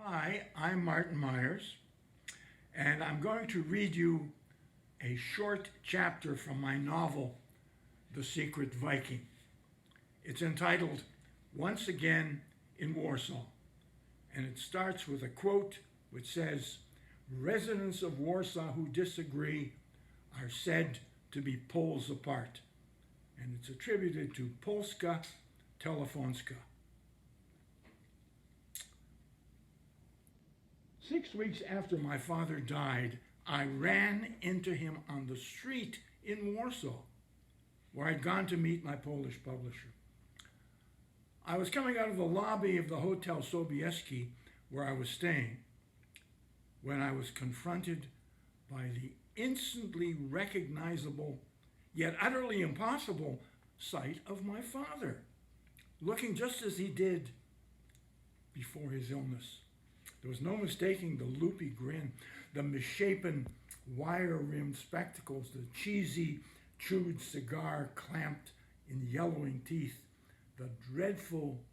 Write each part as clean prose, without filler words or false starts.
Hi, I'm Martin Myers, and I'm going to read you a short chapter from my novel, The Secret Viking. It's entitled Once Again in Warsaw, and it starts with a quote which says, "Residents of Warsaw who disagree are said to be poles apart," and it's attributed to Polska Telefonska. 6 weeks after my father died, I ran into him on the street in Warsaw, where I'd gone to meet my Polish publisher. I was coming out of the lobby of the Hotel Sobieski, where I was staying, when I was confronted by the instantly recognizable, yet utterly impossible, sight of my father, looking just as he did before his illness. There was no mistaking the loopy grin, the misshapen, wire-rimmed spectacles, the cheesy, chewed cigar clamped in yellowing teeth, the dreadful,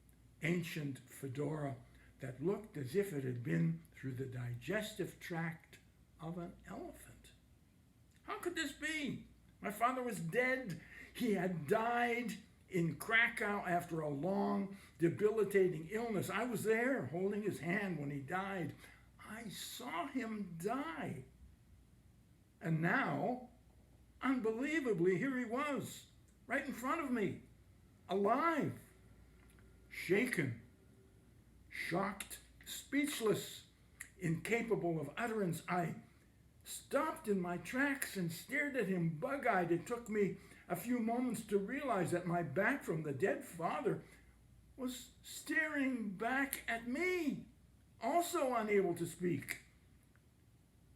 ancient fedora that looked as if it had been through the digestive tract of an elephant. How could this be? My father was dead. He had died in Krakow after a long, debilitating illness. I was there holding his hand when he died. I saw him die. And now, unbelievably, here he was, right in front of me, alive, shaken, shocked, speechless, incapable of utterance. I stopped in my tracks and stared at him bug-eyed. It took me a few moments to realize that my back from the dead father was staring back at me, also unable to speak.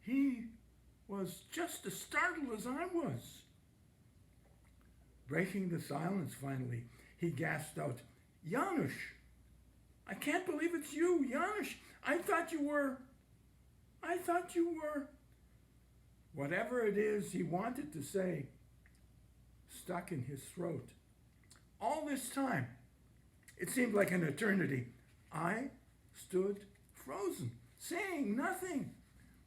He was just as startled as I was. Breaking the silence finally, he gasped out, "Janusz, I can't believe it's you, Janusz. I thought you were. Whatever it is he wanted to say stuck in his throat. All this time, it seemed like an eternity, I stood frozen, saying nothing,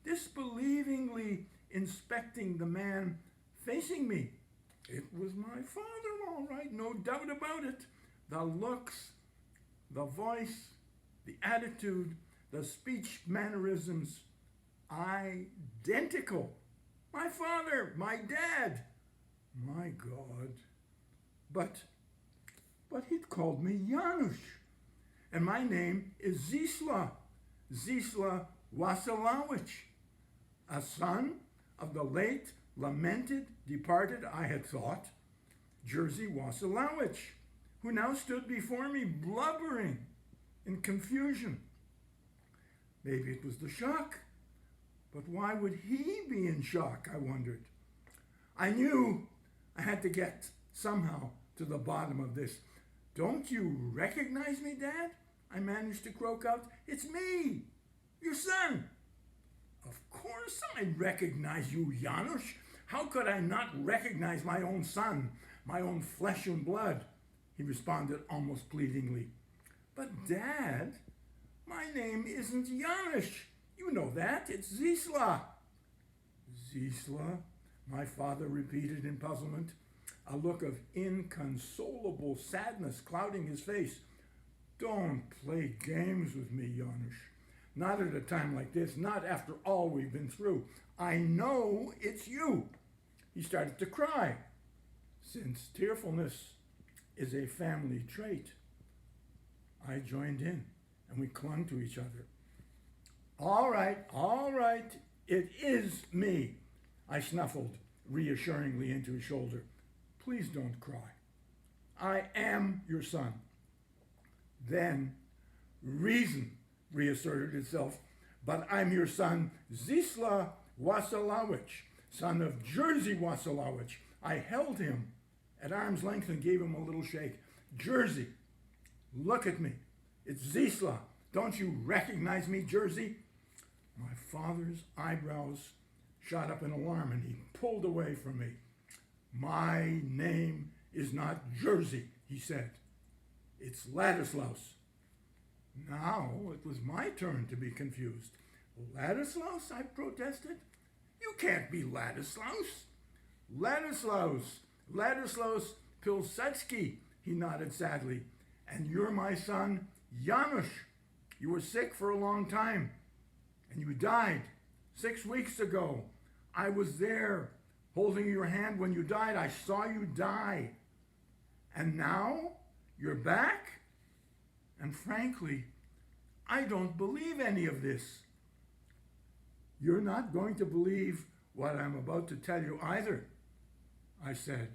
disbelievingly inspecting the man facing me. It was my father, all right, no doubt about it. The looks, the voice, the attitude, the speech mannerisms, identical. My father, my dad. My God. But he'd called me Janusz. And my name is Zisla Wasilewicz, a son of the late, lamented, departed, I had thought, Jerzy Wasilewicz, who now stood before me blubbering in confusion. Maybe it was the shock, but why would he be in shock, I wondered. I knew I had to get somehow to the bottom of this. "Don't you recognize me, Dad?" I managed to croak out. "It's me, your son." "Of course I recognize you, Janusz. How could I not recognize my own son, my own flesh and blood?" he responded almost pleadingly. "But Dad, my name isn't Janusz. You know that. It's Zisla." "Zisla?" my father repeated in puzzlement, a look of inconsolable sadness clouding his face. "Don't play games with me, Janusz. Not at a time like this, not after all we've been through. I know it's you." He started to cry, since tearfulness is a family trait. I joined in, and we clung to each other. All right, it is me," I snuffled reassuringly into his shoulder. "Please don't cry. I am your son." Then reason reasserted itself. "But I'm your son, Zisla Wasilewicz, son of Jerzy Wasilewicz." I held him at arm's length and gave him a little shake. "Jerzy, look at me. It's Zisla. Don't you recognize me, Jerzy?" My father's eyebrows shot up in alarm and he pulled away from me. "My name is not Jerzy," he said. "It's Ladislaus." Now it was my turn to be confused. Ladislaus, I protested. You can't be Ladislaus. Ladislaus Pilsudski, he nodded sadly. And you're my son, Janusz. You were sick for a long time, and you died 6 weeks ago. I was there, holding your hand when you died. I saw you die. And now you're back? And frankly, I don't believe any of this. You're not going to believe what I'm about to tell you either, I said.